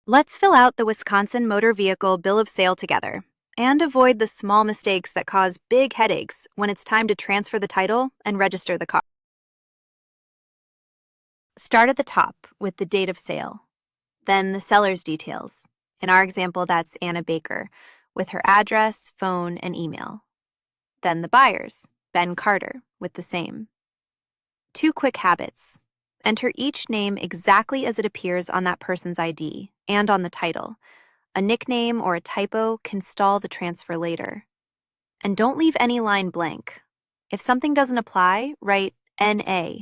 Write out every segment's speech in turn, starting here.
Let's fill out the Wisconsin Motor Vehicle Bill of Sale together and avoid the small mistakes that cause big headaches when it's time to transfer the title and register the car. Start at the top with the date of sale, then the seller's details. In our example, that's Anna Baker, with her address, phone, and email. Then the buyer's, Ben Carter, with the same. 2 quick habits. Enter each name exactly as it appears on that person's ID and on the title. A nickname or a typo can stall the transfer later. And don't leave any line blank. If something doesn't apply, write NA.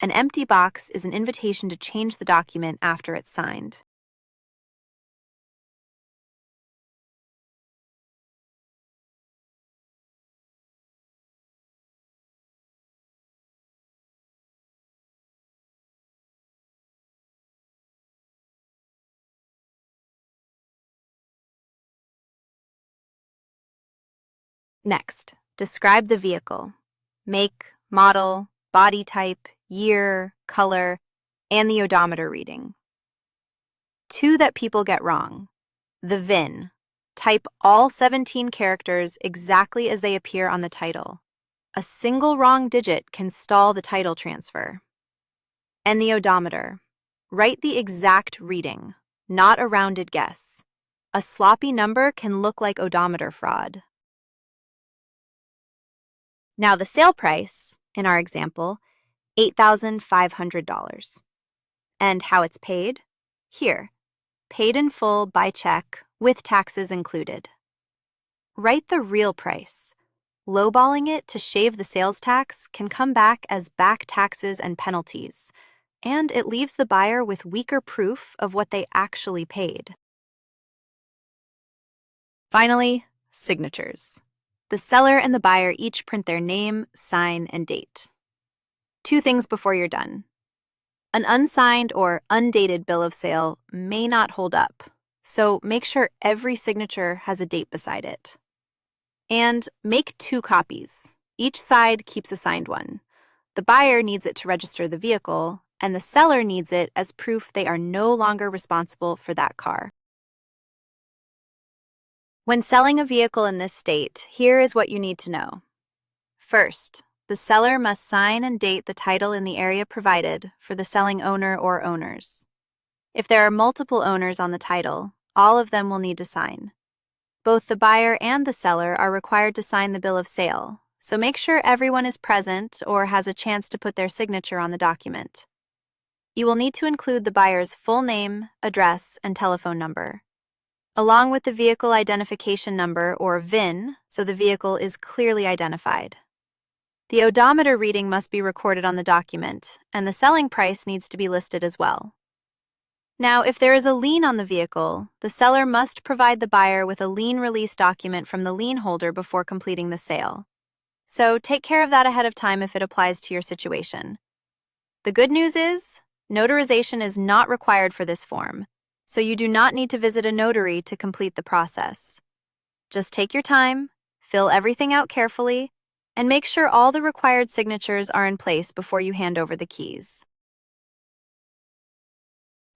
An empty box is an invitation to change the document after it's signed. Next, describe the vehicle. Make, model, body type, year, color, and the odometer reading. 2 that people get wrong. The VIN. Type all 17 characters exactly as they appear on the title. A single wrong digit can stall the title transfer. And the odometer. Write the exact reading, not a rounded guess. A sloppy number can look like odometer fraud. Now the sale price, in our example, $8,500. And how it's paid? Here, paid in full by check with taxes included. Write the real price. Lowballing it to shave the sales tax can come back as back taxes and penalties, and it leaves the buyer with weaker proof of what they actually paid. Finally, signatures. The seller and the buyer each print their name, sign, and date. 2 things before you're done. An unsigned or undated bill of sale may not hold up, so make sure every signature has a date beside it. And make 2 copies. Each side keeps a signed one. The buyer needs it to register the vehicle, and the seller needs it as proof they are no longer responsible for that car. When selling a vehicle in this state, here is what you need to know. First, the seller must sign and date the title in the area provided for the selling owner or owners. If there are multiple owners on the title, all of them will need to sign. Both the buyer and the seller are required to sign the bill of sale, so make sure everyone is present or has a chance to put their signature on the document. You will need to include the buyer's full name, address, and telephone number, along with the vehicle identification number or VIN, so the vehicle is clearly identified. The odometer reading must be recorded on the document, and the selling price needs to be listed as well. Now, if there is a lien on the vehicle, the seller must provide the buyer with a lien release document from the lien holder before completing the sale. So take care of that ahead of time if it applies to your situation. The good news is, notarization is not required for this form, so you do not need to visit a notary to complete the process. Just take your time, fill everything out carefully, and make sure all the required signatures are in place before you hand over the keys.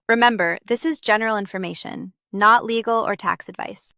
Remember, this is general information, not legal or tax advice.